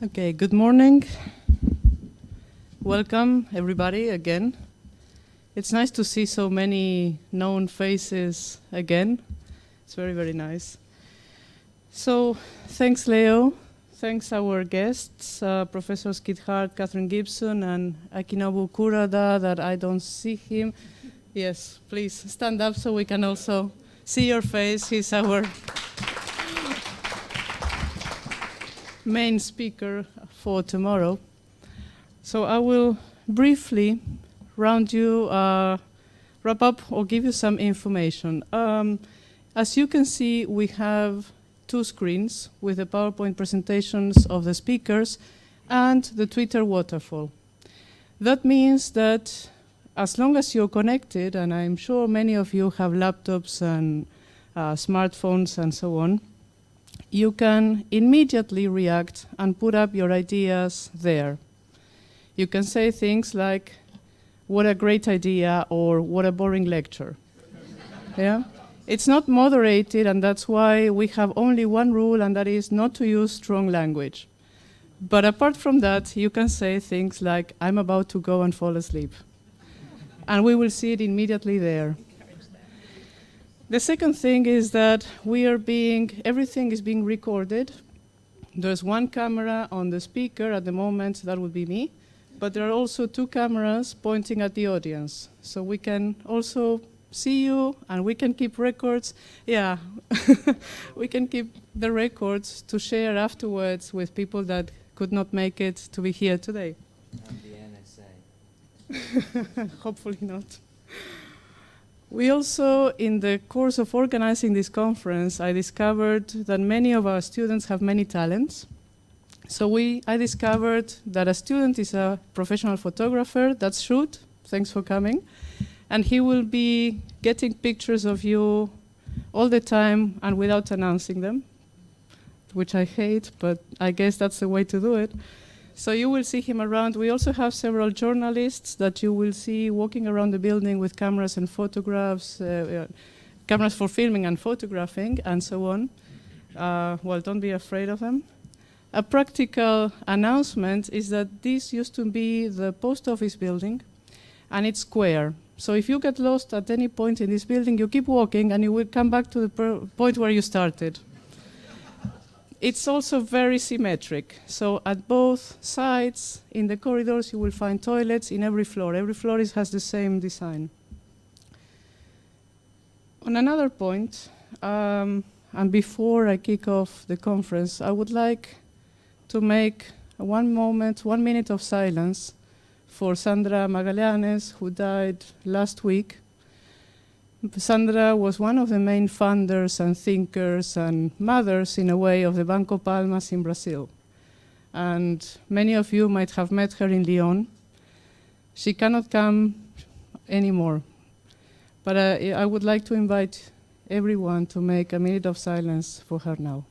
Okay, good morning. Welcome, everybody, again. It's nice to see so many known faces again. It's very, very nice. So, thanks, Leo. Thanks, our guests, Professors Kit Hart, Catherine Gibson, and Akinobu Kurada, that I don't see him. Yes, please stand up so we can also see your face. He's our main speaker for tomorrow. So I will briefly wrap up or give you some information. As you can see, we have two screens with the PowerPoint presentations of the speakers and the Twitter waterfall. That means that as long as you're connected, and I'm sure many of you have laptops and smartphones and so on, you can immediately react and put up your ideas there. You can say things like, what a great idea, or what a boring lecture. Yeah? It's not moderated, and that's why we have only one rule, and that is not to use strong language. But apart from that, you can say things like, I'm about to go and fall asleep. And we will see it immediately there. The second thing is that everything is being recorded. There's one camera on the speaker at the moment, that would be me, but there are also two cameras pointing at the audience. So we can also see you, and we can keep records. Yeah, we can keep the records to share afterwards with people that could not make it to be here today. And the NSA. Hopefully not. We also, in the course of organizing this conference, I discovered that many of our students have many talents. So I discovered that a student is a professional photographer. That's Shut. Thanks for coming. And he will be getting pictures of you all the time and without announcing them, which I hate, but I guess that's the way to do it. So you will see him around. We also have several journalists that you will see walking around the building with cameras and photographs, cameras for filming and photographing, and so on. Well, don't be afraid of them. A practical announcement is that this used to be the post office building, and it's square. So if you get lost at any point in this building, you keep walking, and you will come back to the point where you started. It's also very symmetric. So at both sides, in the corridors, you will find toilets in every floor. Every floor has the same design. On another point, and before I kick off the conference, I would like to make 1 minute of silence for Sandra Magallanes, who died last week. Sandra was one of the main funders and thinkers and mothers, in a way, of the Banco Palmas in Brazil. And many of you might have met her in Lyon. She cannot come anymore. But I would like to invite everyone to make a minute of silence for her now.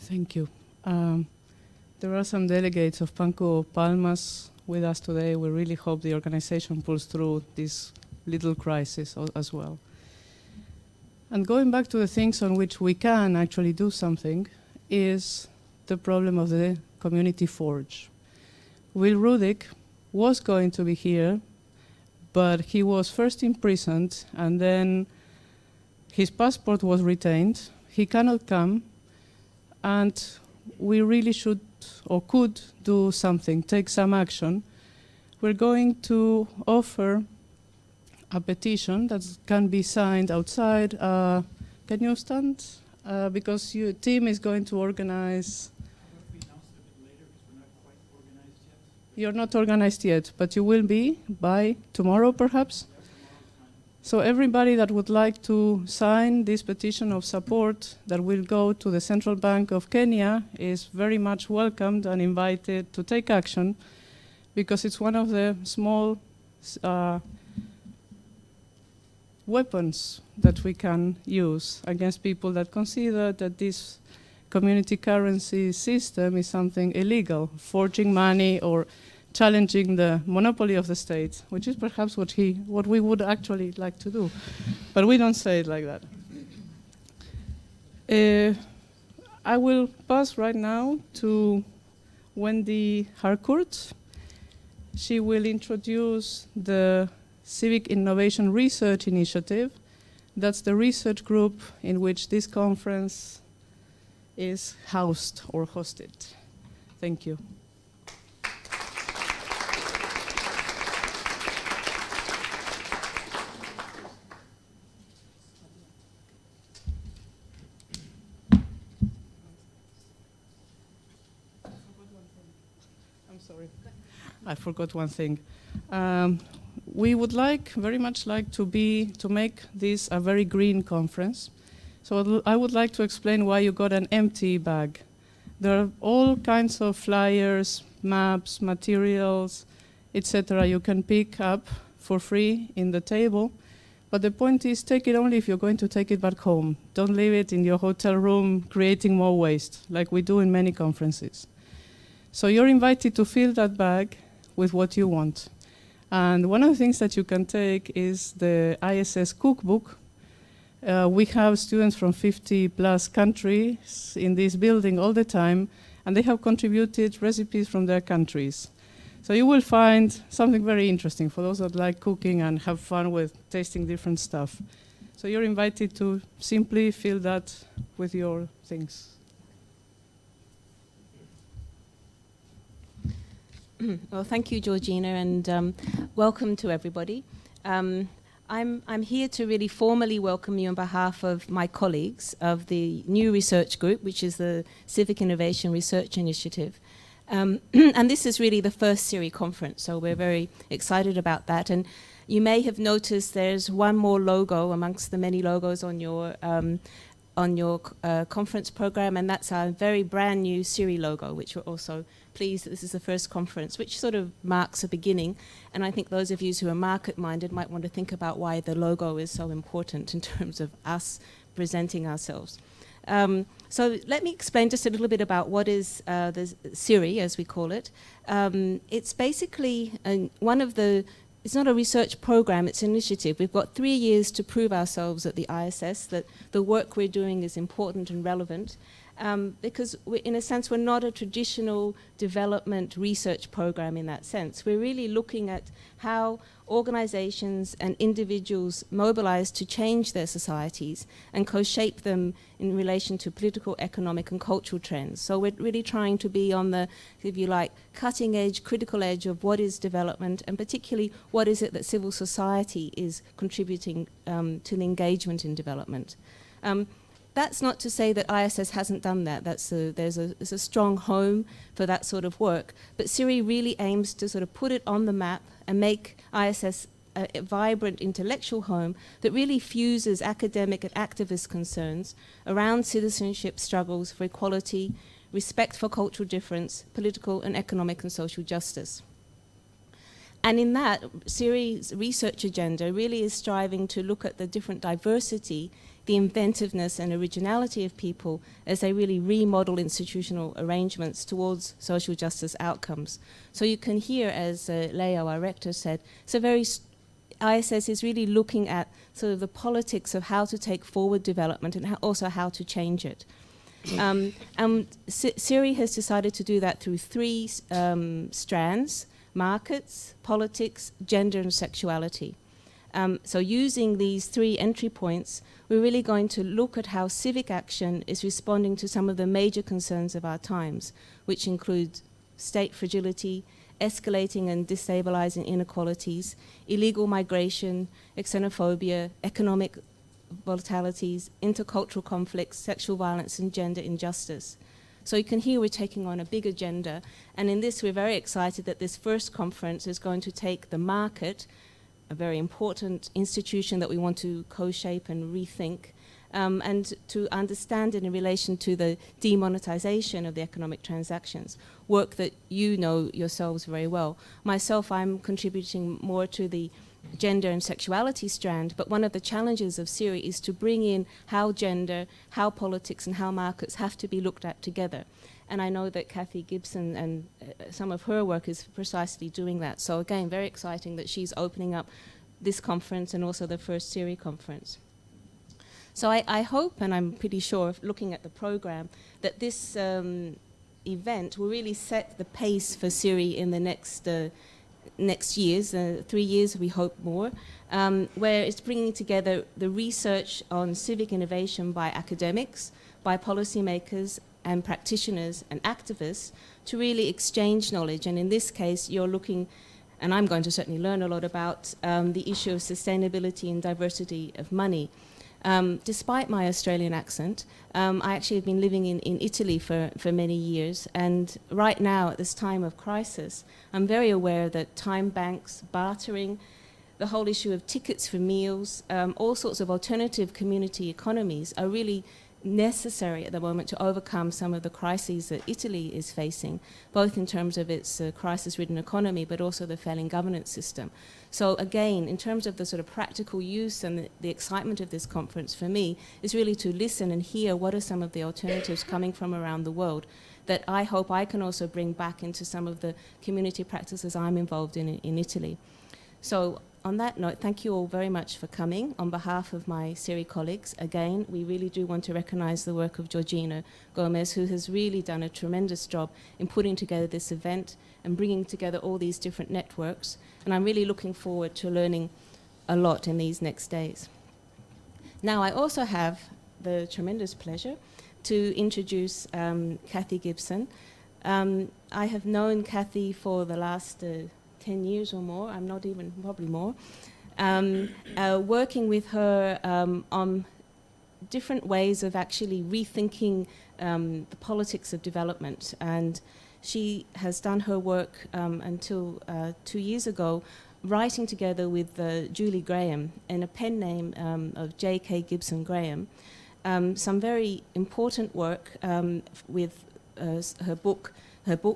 Thank you. There are some delegates of Banco Palmas with us today. We really hope the organization pulls through this little crisis as well. And going back to the things on which we can actually do something is the problem of the community forge. Will Rudik was going to be here, but he was first imprisoned, and then his passport was retained. He cannot come. And we really should or could do something, take some action, we're going to offer a petition that can be signed outside. Can you stand? Because your team is going to organize. You're not organized yet, but you will be by tomorrow, perhaps? So everybody that would like to sign this petition of support that will go to the Central Bank of Kenya is very much welcomed and invited to take action, because it's one of the small weapons that we can use against people that consider that this community currency system is something illegal, forging money or challenging the monopoly of the state, which is perhaps what we would actually like to do. But we don't say it like that. I will pass right now to Wendy Harcourt. She will introduce the Civic Innovation Research Initiative. That's the research group in which this conference is housed or hosted. Thank you. I'm sorry, I forgot one thing. We would very much like to make this a very green conference. So I would like to explain why you got an empty bag. There are all kinds of flyers, maps, materials, etc. you can pick up for free in the table. But the point is, take it only if you're going to take it back home. Don't leave it in your hotel room creating more waste, like we do in many conferences. So you're invited to fill that bag with what you want. And one of the things that you can take is the ISS cookbook. We have students from 50 plus countries in this building all the time, and they have contributed recipes from their countries. So you will find something very interesting for those that like cooking and have fun with tasting different stuff. So you're invited to simply fill that with your things. Well, thank you, Georgina, and welcome to everybody. I'm here to really formally welcome you on behalf of my colleagues of the new research group, which is the Civic Innovation Research Initiative. And this is really the first CIRI conference, so we're very excited about that. And you may have noticed there's one more logo amongst the many logos on your conference program, and that's our very brand new CIRI logo, which we're also pleased that this is the first conference, which sort of marks a beginning. And I think those of you who are market-minded might want to think about why the logo is so important in terms of us presenting ourselves. So let me explain just a little bit about what is the CIRI, as we call it. It's basically it's not a research program, it's an initiative. We've got 3 years to prove ourselves at the ISS that the work we're doing is important and relevant. Because in a sense, we're not a traditional development research program in that sense. We're really looking at how organizations and individuals mobilize to change their societies and co-shape them in relation to political, economic, and cultural trends. So we're really trying to be on the, if you like, cutting edge, critical edge of what is development, and particularly what is it that civil society is contributing to the engagement in development. That's not to say that ISS hasn't done that. There's a strong home for that sort of work. But CIRI really aims to sort of put it on the map and make ISS a vibrant intellectual home that really fuses academic and activist concerns around citizenship struggles for equality, respect for cultural difference, political and economic and social justice. And in that, CIRI's research agenda really is striving to look at the different diversity, the inventiveness and originality of people as they really remodel institutional arrangements towards social justice outcomes. So you can hear, as Leo, our rector, said, ISS is really looking at sort of the politics of how to take forward development and also how to change it. And CIRI has decided to do that through 3 strands: markets, politics, gender and sexuality. So using these 3 entry points, we're really going to look at how civic action is responding to some of the major concerns of our times, which include state fragility, escalating and destabilizing inequalities, illegal migration, xenophobia, economic volatilities, intercultural conflicts, sexual violence, and gender injustice. So you can hear we're taking on a big agenda, and in this we're very excited that this first conference is going to take the market, a very important institution that we want to co-shape and rethink, and to understand it in relation to the demonetization of the economic transactions, work that you know yourselves very well. Myself, I'm contributing more to the gender and sexuality strand, but one of the challenges of CIRI is to bring in how gender, how politics, and how markets have to be looked at together. And I know that Kathy Gibson and some of her work is precisely doing that. So again, very exciting that she's opening up this conference and also the first CIRI conference. So I hope, and I'm pretty sure, looking at the program, that this event will really set the pace for CIRI in the next years, 3 years, we hope more, where it's bringing together the research on civic innovation by academics, by policymakers and practitioners and activists to really exchange knowledge. And in this case, you're looking, and I'm going to certainly learn a lot about the issue of sustainability and diversity of money. Despite my Australian accent, I actually have been living in Italy for many years, and right now, at this time of crisis, I'm very aware that time banks, bartering, the whole issue of tickets for meals, all sorts of alternative community economies are really necessary at the moment to overcome some of the crises that Italy is facing, both in terms of its crisis-ridden economy, but also the failing governance system. So again, in terms of the sort of practical use and the excitement of this conference for me is really to listen and hear what are some of the alternatives coming from around the world that I hope I can also bring back into some of the community practices I'm involved in Italy. So on that note, thank you all very much for coming. On behalf of my CIRI colleagues, again, we really do want to recognize the work of Georgina Gomez, who has really done a tremendous job in putting together this event and bringing together all these different networks. And I'm really looking forward to learning a lot in these next days. Now, I also have the tremendous pleasure to introduce Kathy Gibson. I have known Kathy for the last 10 years or more, I'm not even, probably more, working with her on different ways of actually rethinking the politics of development. And she has done her work until 2 years ago, writing together with Julie Graham in a pen name of J.K. Gibson Graham, some very important work with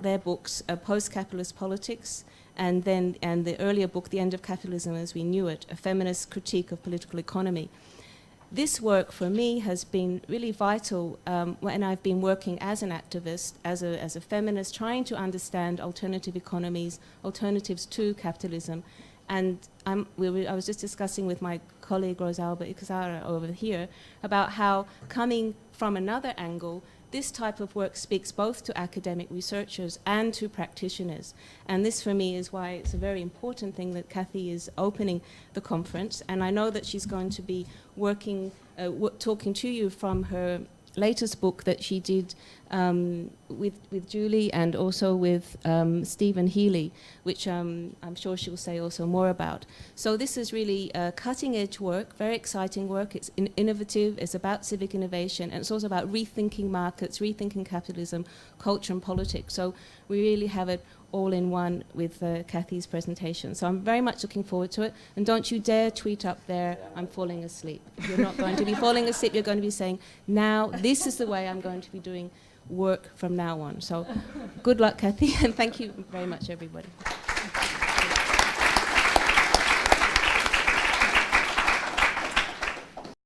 their books, Post-Capitalist Politics, and the earlier book, The End of Capitalism as We Knew It, a feminist critique of political economy. This work for me has been really vital when I've been working as an activist, as a feminist, trying to understand alternative economies, alternatives to capitalism. And I was just discussing with my colleague Rosalba Ikazara over here about how coming from another angle, this type of work speaks both to academic researchers and to practitioners. And this, for me, is why it's a very important thing that Kathy is opening the conference. And I know that she's going to be working, talking to you from her latest book that she did with Julie and also with Stephen Healy, which I'm sure she'll say also more about. So this is really cutting-edge work, very exciting work. It's innovative, it's about civic innovation, and it's also about rethinking markets, rethinking capitalism, culture and politics. So we really have it all in one with Kathy's presentation. So I'm very much looking forward to it. And don't you dare tweet up there, I'm falling asleep. You're not going to be falling asleep, you're going to be saying, now this is the way I'm going to be doing work from now on. So good luck, Kathy, and thank you very much, everybody.